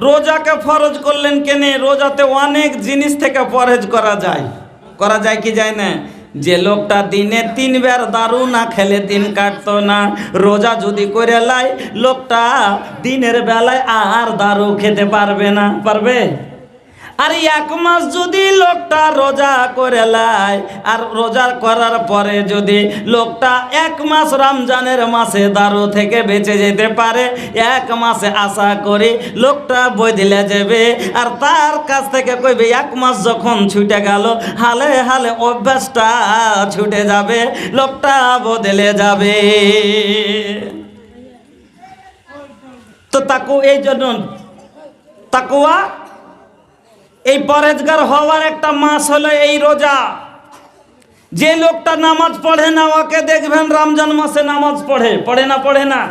রোজাকে ফরজ করলেন কেন? রোজাতে অনেক জিনিস থেকে পরহেজ করা যায় কি যায় না? যে লোকটা দিনে 3 বার দারু না খেলে দিন কাটতো না, রোজা যদি করে লাই লোকটা দিনের বেলায় আর দারু খেতে পারবে না? পারবে? আর 1 মাস যদি লোকটা রোজা করে লাই, আর রোজা করার পরে যদি লোকটা 1 মাস রমজানের মাসে দারু থেকে বেঁচে যেতে পারে, 1 মাসে আশা করি লোকটা বদলে যাবে। আর তার কাছ থেকে কইবে 1 মাস যখন ছুটে গেল, হালে হালে অভ্যাসটা ছুটে যাবে, লোকটা বদলে যাবে। তো তাকু এই জন্য তাকওয়া, এই পরহেজগার হওয়ার একটা মাস হলো এই রোজা। যে লোকটা নামাজ পড়ে না, ওকে দেখবেন রমজান মাসে নামাজ পড়ে না,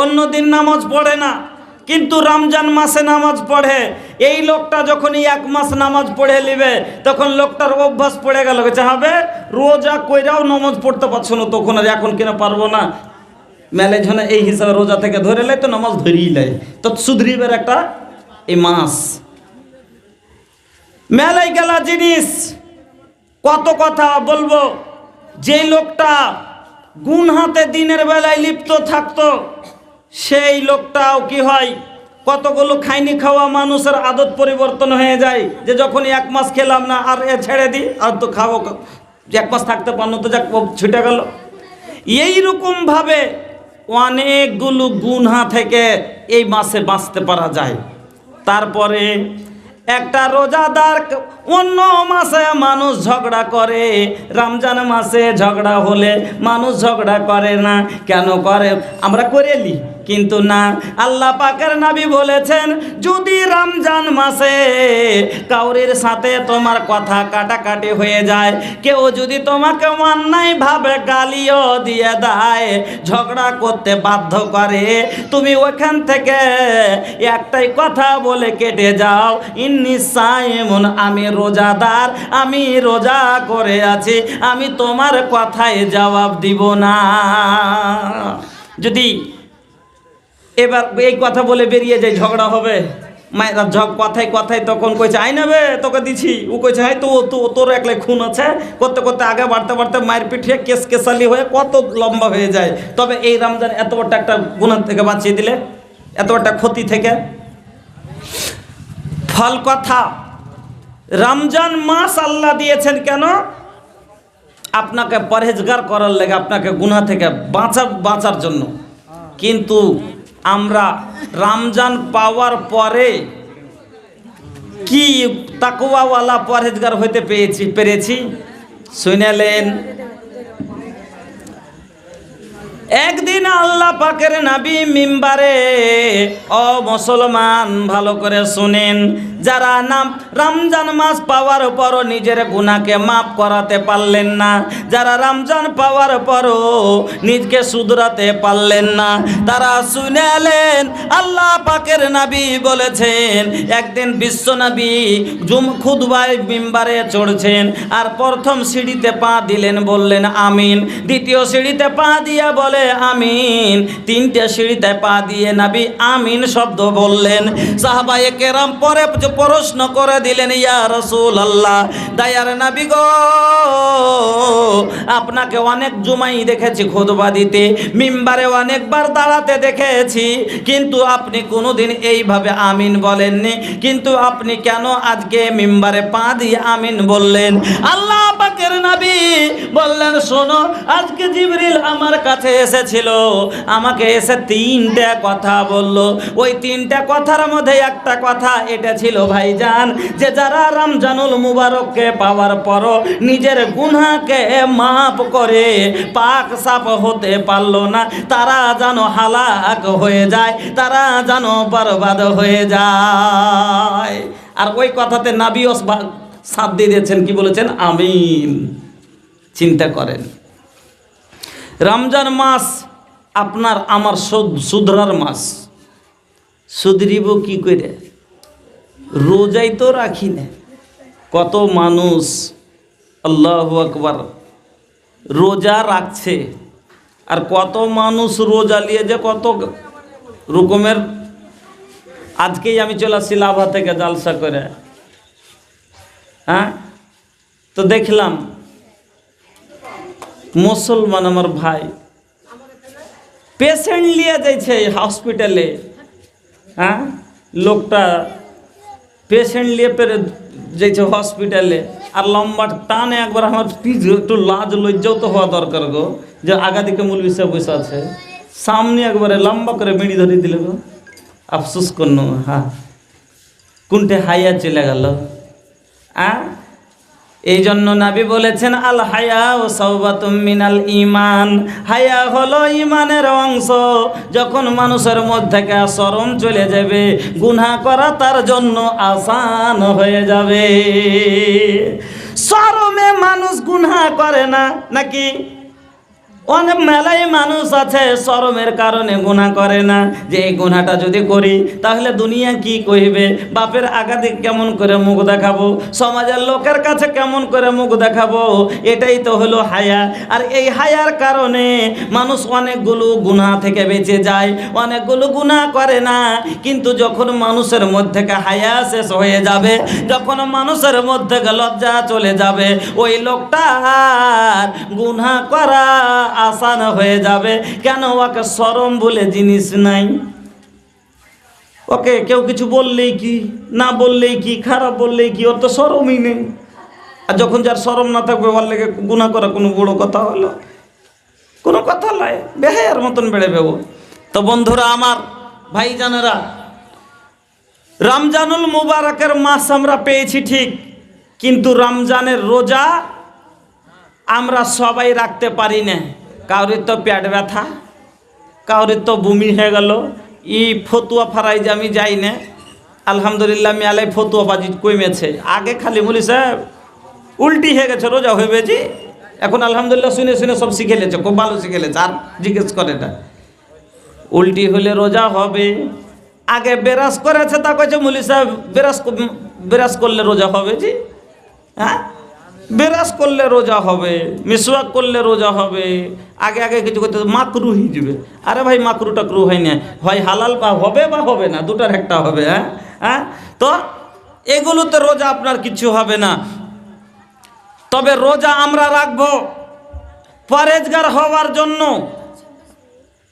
অন্য দিন নামাজ পড়ে না, কিন্তু রমজান মাসে নামাজ পড়ে। এই লোকটা যখন 1 মাস নামাজ পড়ে নিবে, তখন লোকটার অভ্যাস পড়ে গেল, হবে রোজা কইরাও নামাজ পড়তে পারছো না, তখন আর এখন কেন পারবো না, মেলে ঝনে এই হিসাবে রোজা থেকে ধরে লাই, তো নামাজ ধরেই লাই, তো সুধরিবের একটা এই মাস। মেলাই গেলা জিনিস, কত কথা বলবো। যে লোকটা গুনহাতে দিনের বেলায় লিপ্ত থাকতো, সেই লোকটাও কি হয়, কতগুলো খাইনি খাওয়া মানুষের আদত পরিবর্তন হয়ে যায়, যে যখন 1 মাস খেলাম না আর ছেড়ে দিই, আর তো খাবো, 1 মাস থাকতে পারলো তো যাক ছুটে গেল। এইরকম ভাবে অনেকগুলো গুনহা থেকে এই মাসে বাঁচতে পারা যায়। তারপরে একটা রোজাদার অন্য মাসে মানুষ ঝগড়া করে, রমজান মাসে ঝগড়া হলে মানুষ ঝগড়া করে না। কেন করে? আমরা করেলি, কিন্তু না, আল্লাহ পাকের নবী বলেছেন, যদি রমজান মাসে কাউরির সাথে তোমার কথা কাটাকাটি হয়ে যায়, কেউ যদি তোমাকে অন্যায়ভাবে গালিও দিয়ে দেয়, ঝগড়া করতে বাধ্য করে, তুমি ওখান থেকে একটাই কথা বলে কেটে যাও, ইন্নী সাইমুন, আমি রোজাদার, আমি রোজা করে আছি, আমি তোমার কথায় জবাব দিব না। যদি এবার এই কথা বলে বেরিয়ে যায়, ঝগড়া হবে, মায়েরা কথায় কথায় তখন কইছে আই নেবে তোকে দিছি, ও কইছে হাই তো তোর একলাই খুন আছে, করতে করতে আগে বাড়তে বাড়তে মায়ের পিঠিয়ে কেসালি হয়ে কত লম্বা হয়ে যায়। তবে এই রমজান এত বড় একটা গুনাহ থেকে বাঁচিয়ে দিলে, এত একটা ক্ষতি থেকে। ফল কথা, রমজান মাস আল্লাহ দিয়েছেন কেন? আপনাকে পরহেজগার করার লাগে, আপনাকে গুনাহ থেকে বাঁচার জন্য। কিন্তু আমরা রমজান পাওয়ার পরে কি তাকওয়াওয়ালা পরহেজগার হইতে পেরেছি? শুনেলেন, একদিন আল্লাহ পাকের নবী মিম্বারে, ও মুসলমান ভালো করে শুনেন, যারা রমজান মাস পাওয়ার পরও নিজের গুনাহকে মাফ করাতে পারলেন না, যারা রমজান পাওয়ার পরও নিজকে শুধরাতে পারলেন না, তারা শুনেলেন আল্লাহ পাকের নবী বলেছেন, একদিন বিশ্ব নবী খুতবায় মিম্বারে চড়ছেন, আর প্রথম সিঁড়িতে পা দিলেন, বললেন আমিন, দ্বিতীয় সিঁড়িতে পা দিয়ে বলে আমিন, 3টে সিঁড়িতে পা দিয়ে নবী আমিন শব্দ বললেন। সাহাবায়ে কেরাম পরে প্রশ্ন করে দিলেন, ইয়া রাসূলুল্লাহ, দয়ার নবী গো, আপনাকে অনেক জুমাই দেখেছি খুতবা দিতে, মিম্বারে অনেকবার দাঁড়াতে দেখেছি, কিন্তু আপনি কোনোদিন এইভাবে আমিন বলেননি, কিন্তু আপনি কেন আজকে মিম্বারে পা দিয়ে আমিন বললেন? আল্লাহ পাকের নবী বললেন, শোনো, আজকে জিবরিল আমার কাছে এসেছিল, আমাকে এসে 3টা কথা বলল, ওই 3টা কথার মধ্যে একটা কথা এটা ছিল ভাইজান, যে যারা রমজানুল মুবারককে পাওয়ার পরও নিজের গুনাহকে মাফ করে পাক সাফ হতে পারলো না, তারা যেন হালাক হয়ে যায়, তারা যেন বরবাদ হয়ে যায়। আর ওই কথাতে নবীও সাথ দিয়ে দিয়েছেন, কি বলেছেন? আমিন। চিন্তা করেন, রমজান মাস আপনার আমার শুধরার মাস। শুধরিব কি করে? রোজাই তো রাখি না। কত মানুষ আল্লাহু আকবার রোজা রাখছে, আর কত মানুষ রোজা নিয়ে যে কত রকমের আজকেই আমি চলে আসছি লাভা থেকে জালসা করে। হ্যাঁ, তো দেখলাম মুসলমান আমার ভাই পেশেন্ট নিয়ে যাইছে হসপিটালে। হ্যাঁ, লোকটা পেশেন্ট নিয়ে যাইছে হসপিটালে, আর লম্বা টানে একবার আমার একটু লাজ লজ্জাও তো হওয়া দরকার গো, যে আগা দিকে মৌলভী সাহেব বসে আছে, সামনে একবারে লম্বা করে বিড়ি ধরে দিল গো। আফসোস করল। হ্যাঁ, কোনটে হাইয়া চলে গেল। এই জন্য নবী বলেছেন আল হায়া ও সাওবাতুম মিনাল ঈমান, হায়া হলো ঈমানের অংশ। যখন মানুষের মধ্যে থেকে শরম চলে যাবে, গুনাহ করা তার জন্য আসান হয়ে যাবে। শরমে মানুষ গুনাহ করে না নাকি? অনেক মেলাই মানুষ আছে শরমের কারণে গুনাহ করে না, যে এই গুনাহটা যদি করি তাহলে দুনিয়া কি কইবে, বাপের আগাতে কেমন করে মুখ দেখাবো, সমাজের লোকের কাছে কেমন করে মুখ দেখাবো। এটাই তো হলো হায়া। আর এই হায়ার কারণে মানুষ অনেকগুলো গুনাহ থেকে বেঁচে যায়, অনেকগুলো গুনাহ করে না। কিন্তু যখন মানুষের মধ্যে থেকে হায়া শেষ হয়ে যাবে, যখন মানুষের মধ্যে থেকে লজ্জা চলে যাবে, ওই লোকটা আর গুনাহ করা আসান হয়ে যাবে। কেন? ওকে শরম বলে জিনিস নাই। ওকে কেউ কিছু বললেই কি, না বললেই কি, খারাপ বললেই কি, ওর তো শরমই নেই। আর যখন যার শরম না থাকবে, ওর লেগে গুনাহ করা কোনো বড় কথা হলো? কোনো কথা নয়, বেহায়ার মতন বেড়ে বেবো। তো বন্ধুরা আমার, ভাইজানেরা, রমজানুল মুবারকের মাস আমরা পেয়েছি ঠিক, কিন্তু রমজানের রোজা আমরা সবাই রাখতে পারি না। কাউরির তো পেট ব্যথা, কাউরির তো বমি হয়ে গেল। ফতুয়া ফারাই যে আমি যাই না, আলহামদুলিল্লাহ মেয়ালাই ফতুয়া বাজি কমেছে। আগে খালি বলি সাহেব উল্টি হয়ে গেছে, রোজা হয়ে গেছি। এখন আলহামদুলিল্লাহ শুনে শুনে সব শিখে লেছে, খুব ভালো শিখে লেছে। আর জিজ্ঞেস করে না উল্টি হলে রোজা হবে। আগে বেরাস করেছে, তা কয়েছে মুলি সাহেব বেরাস করলে রোজা হবে জি। হ্যাঁ, বেরাস করলে রোজা হবে, মিসওয়াক করলে রোজা হবে। আগে আগে কিছু করতে মাকরু হয়ে যাবে। আরে ভাই, মাকরু টাকরু হয় না, হয় হালাল বা হবে না, দুটার একটা হবে। হ্যাঁ হ্যাঁ, তো এগুলোতে রোজা আপনার কিছু হবে না। তবে রোজা আমরা রাখবো পরেজগার হওয়ার জন্য।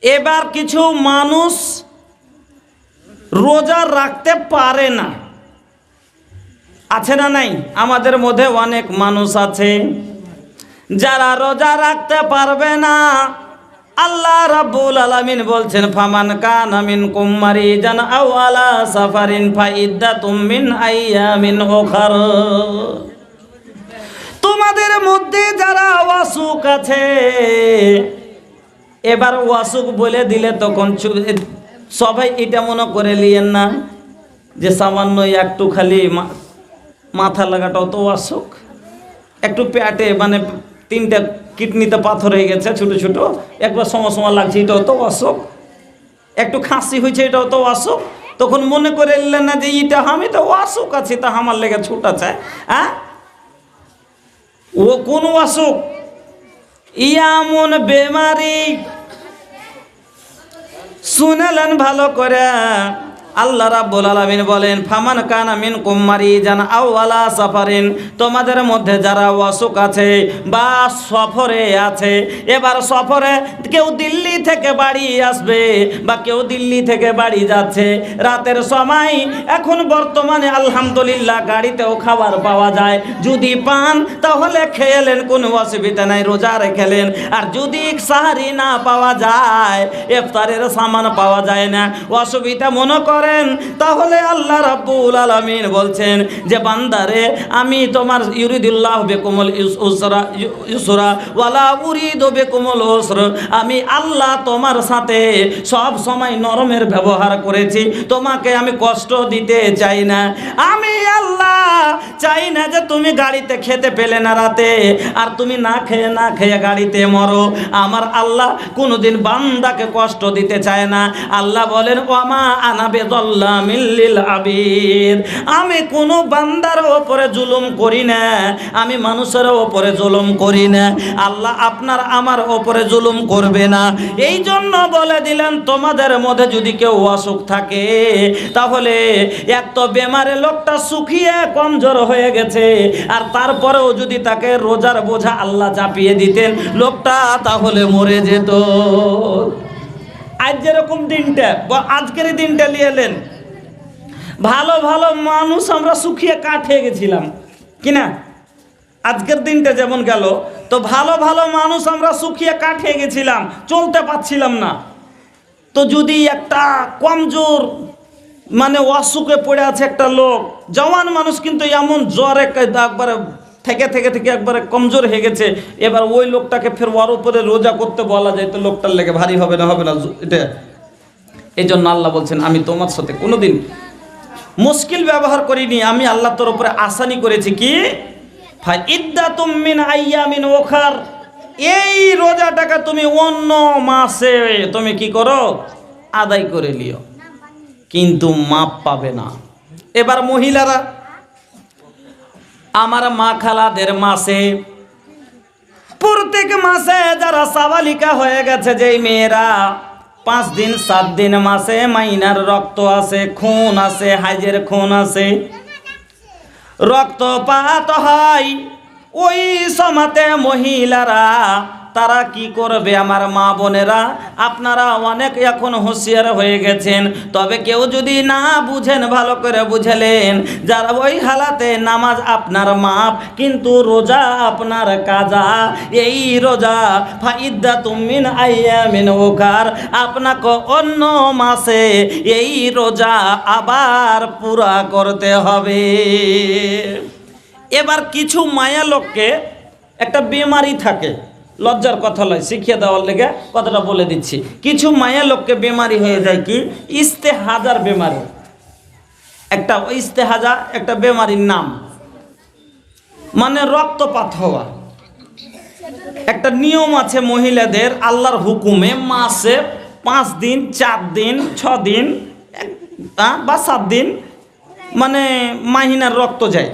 এবার কিছু মানুষ রোজা রাখতে পারে না, আছে না নাই? আমাদের মধ্যে অনেক মানুষ আছে যারা রোজা রাখতে পারবে না। আল্লাহ রাব্বুল আলামিন বলছেন, ফামান কানা মিনকুম মারিজান আও আলা সাফারিন ফাইদ্দাতুম মিন আইয়ামিন উখার। তোমাদের মধ্যে যারা ওয়াসুক আছে, এবার ওয়াসুক বলে দিলে তখন সবাই এটা মনে করে লিয়েন না যে সামান্য একটু খালি মাথা লাগাটাও তো অসুখ, একটু পেটে মানে 3টা কিডনিতে পাথর হয়ে গেছে ছোট ছোট, একবার সময় লাগছে, এটাও তো অসুখ। একটু খাসি হয়েছে, এটাও তো অসুখ। তখন মনে করে নিলেন না যে এটা আমি তো অসুখ আছি, তা আমার লেগে ছুট আছে। হ্যাঁ, ও কোন অসুখ? ইয়ামন বেমারি শুনেলেন ভালো করে। আল্লাহ রাব্বুল আলামিন বলেন, ফামান কানা মিনকুম মারিজান আও আলা সাফারিন, তোমাদের মধ্যে যারা অসুখ আছে বা সফরে আছে। এবার সফরে কেউ দিল্লি থেকে বাড়ি আসবে বা কেউ দিল্লি থেকে বাড়ি যাচ্ছে রাতের সময়। এখন বর্তমানে আলহামদুলিল্লাহ গাড়িতেও খাবার পাওয়া যায়, যদি পান তাহলে খেলেন, কোনো অসুবিধা নাই, রোজা রেখেলেন। আর যদি সাহারি না পাওয়া যায়, ইফতারের সামান পাওয়া যায় না, অসুবিধা মনে করেন, তাহলে আল্লাহ রাব্বুল আলামিন বলছেন যে বান্দারে, আমি তোমার ইউরিদুল্লাহু বিকুমুল ইউসরা ওয়ালা উরিদু বিকুমুল উসর, আমি আল্লাহ তোমার সাথে সব সময় নরমের ব্যবহার করেছি, তোমাকে আমি কষ্ট দিতে চাই না। আমি আল্লাহ চাই না যে তুমি গাড়িতে খেতে পেলে না রাতে, আর তুমি না খেয়ে গাড়িতে মরো। আমার আল্লাহ কোনোদিন বান্দাকে কষ্ট দিতে চায় না। আল্লাহ বলেন, ওয়ামা আনা বিযাল্লামিল লিল আবিদ। আমি কোনো বান্দার উপরে জুলুম করি না, আমি মানুষের উপরে জুলুম করি না। আল্লাহ আপনার আমার উপরে জুলুম করবে না। এই জন্য বলে দিলেন তোমাদের মধ্যে যদি কেউ অসুখ থাকে, তাহলে এক তো বেমারে লোকটা শুকিয়ে কমজোর হয়ে গেছে, আর তারপরেও যদি তাকে রোজার বোঝা আল্লাহ চাপিয়ে দিতেন, লোকটা তাহলে মরে যেত। আজ যেরকম দিনটা, আজকের দিনটা নিয়ে এলেন, ভালো ভালো মানুষ আমরা শুকিয়ে কাঠ হয়ে গেছিলাম কিনা? আজকের দিনটা যেমন গেল, তো ভালো ভালো মানুষ আমরা শুকিয়ে কাঠ হয়ে গেছিলাম, চলতে পারছিলাম না। তো যদি একটা কমজোর মানে অসুখে পড়ে আছে একটা লোক, জওয়ান মানুষ কিন্তু এমন জ্বর একবারে থেকে থেকে থেকে একবারে কমজোর হয়ে গেছে, এবার ওই লোকটাকে ফের ওর উপরে রোজা করতে বলা যায়, তো লোকটার লেগে ভারী হবে না? হবে না এটা? এই জন্য আল্লাহ বলছেন আমি তোমার সাথে কোনোদিন মুশকিল ব্যবহার করিনি, আমি আল্লাহ তোর উপরে আসানি করেছি। কি? ফাইদ্দাতুম মিন আইয়ামিন উখার, এই রোজাটাকে তুমি অন্য মাসে তুমি কি করো? আদায় করে লিও, কিন্তু মাপ পাবে না। এবার মহিলারা, আমার মা খালাদের মাসে, প্রত্যেক মাসে যারা সাবালিকা হয়ে গেছে, যেই মেয়েরা 5 দিন 7 দিন মাসে মাইনার রক্ত আছে, খুন আছে, হাইজের খুন আছে, রক্তপাত হয়, ওই সমাতে মহিলারা তারা কি করবে? আমার মা বোনেরা, আপনারা অনেক এখন হুঁশিয়ার হয়ে গেছেন, তবে কেউ যদি না বুঝেন, ভালো করে বুঝলেন, যারা ওই হালাতে নামাজ আপনার মাপ, কিন্তু রোজা আপনার কাজা। এই রোজা ফাইদ্দাতুম মিন আইয়ামিন উখার, আপনাকে অন্য মাসে এই রোজা আবার পুরা করতে হবে। এবার কিছু মায়া লোককে একটা বেমারি থাকে, লজ্জার কথা নয়, শিখিয়ে দেওয়ার লেগে কথাটা বলে দিচ্ছি। কিছু মায়া লোককে বেমারি হয়ে যায়, কি? ইস্তেহাজার বেমারি। একটা ইস্তেহাজা একটা বেমারির নাম, মানে রক্তপাত হওয়া। একটা নিয়ম আছে মহিলাদের, আল্লাহর হুকুমে মাসে 5 দিন 4 দিন 6 দিন বা 7 দিন মানে মাহিনার রক্ত যায়।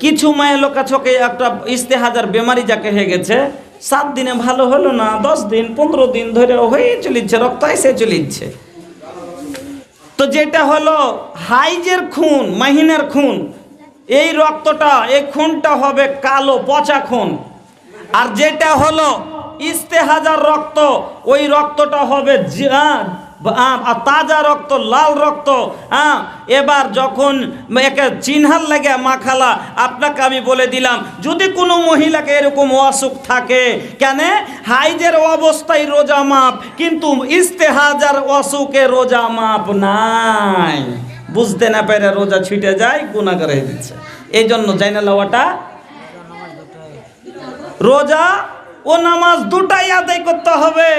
কিছু মায়া লোক আছে একটা ইস্তেহাজার বেমারি যাকে হয়ে গেছে, 7 দিনে ভালো হলো না, 10 দিন 15 দিন ধরে হয়ে চলিচ্ছে, রক্ত এসে চলিচ্ছে। তো যেটা হলো হাইজের খুন, মাহিনার খুন, এই রক্তটা, এই খুনটা হবে কালো পচা খুন। আর যেটা হলো ইস্তেহাজার রক্ত, ওই রক্তটা হবে তাজা রক্ত, লাল রক্ত। এবার যখন একে চিনহার লাগে মা খালা, আপনাকে আমি বলে দিলাম, যদি কোনো মহিলাকে এরকম অসুখ থাকে, কেন হাইজের অবস্থায় রোজা মাপ, কিন্তু ইস্তেহাজার অসুখে রোজা মাপ নাই, বুঝতে না পেরে রোজা ছুটে যায়, গুনাহগার হয়ে দিচ্ছে। এই জন্য জানা লওয়াটা, রোজা ও নামাজ দুটাই আদায় করতে হবে।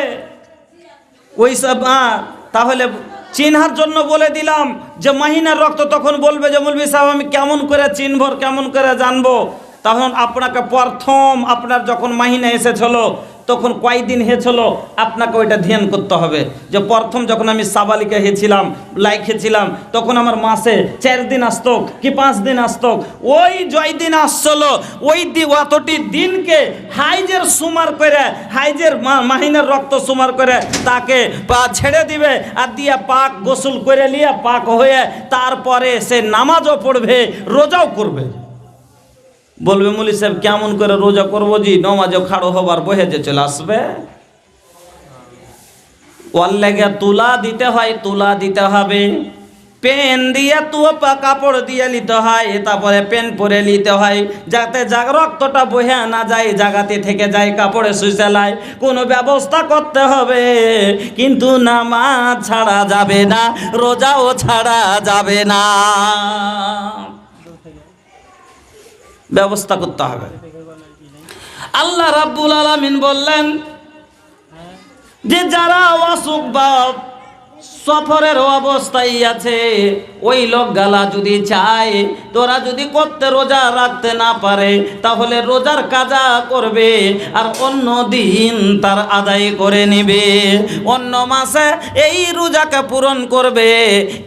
ওই সব তাহলে চিনহার জন্য বলে দিলাম যে মাহিনার রক্ত, তখন বলবে যে মৌলভী সাহেব আমি কেমন করে চিনব, কেমন করে জানবো? তখন আপনাকে প্রথম আপনার যখন মাহিনা এসেছিল, তখন কয়দিন হয়েছিল আপনাকে ওইটা ধ্যান করতে হবে। যে প্রথম যখন আমি সাবালিকা হয়েছিলাম, লাইক হয়েছিলাম, তখন আমার মাসে 4 দিন আসতো কি 5 দিন আসতো। ওই জয় দিন আসছিল, ওই অতটি দিনকে হাইজের সুমার করে, হাইজের মাহিনার রক্ত সুমার করে তাকে ছেড়ে দিবে, আর দিয়ে পাক গোসল করে নিয়ে পাক হয়ে তারপরে সে নামাজও পড়বে, রোজাও করবে। বলবে মৌলী সাহেব কেমন করে রোজা করবো? জি, নমাজও খাড়ো হবার বহে যে চলে আসবে। ওর লেগে তুলা দিতে হয়, তুলা দিতে হবে, পেন দিয়ে কাপড় দিয়ে নিতে হয়, তারপরে পেন পরে নিতে হয়, যাতে রক্তটা বহে না যায়, জায়গাতে থেকে যায়, কাপড়ে শুষেলায়। কোনো ব্যবস্থা করতে হবে, কিন্তু নামাজ ছাড়া যাবে না, রোজাও ছাড়া যাবে না, ব্যবস্থা করতে হবে। আল্লাহ রাব্বুল আলামিন বললেন যে যারা অসুখ বা সফরের অবস্থায় আছে, ওই লোক গালা যদি চায়, তোরা যদি করতে রোজা রাখতে না পারে তাহলে রোজার কাজা করবে আর অন্য দিন তার আদায় করে নেবে, অন্য মাসে এই রোজাকে পূরণ করবে।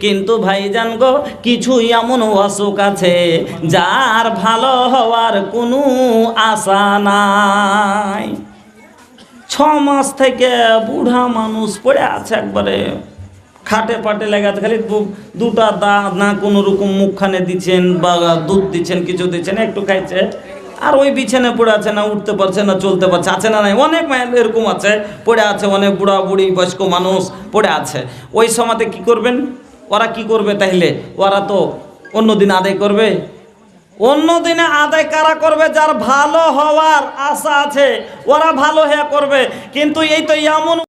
কিন্তু ভাইজান গো, কিছু এমন অসুখ আছে যার ভালো হওয়ার কোনো আশা নাই। 6 মাস থেকে বুড়া মানুষ পড়ে আছে, একবারে খাটে পাটে লেগে, খালি দুটা দাঁত না কোনো রকম মুখখানে দিচ্ছেন বা দুধ দিচ্ছেন, কিছু দিচ্ছেন, একটু খাইছে আর ওই বিছানে পড়ে আছে, না উঠতে পারছে না চলতে পারছে, আছে না নাই? অনেক এরকম আছে, পড়ে আছে, অনেক বুড়া বুড়ি বয়স্ক মানুষ পড়ে আছে। ওই সময়তে কি করবেন? ওরা কি করবে তাইলে? ওরা তো অন্য দিন আদায় করবে। অন্য দিনে আদায় কারা করবে? যার ভালো হওয়ার আশা আছে, ওরা ভালো হয়ে করবে। কিন্তু এই তো এমন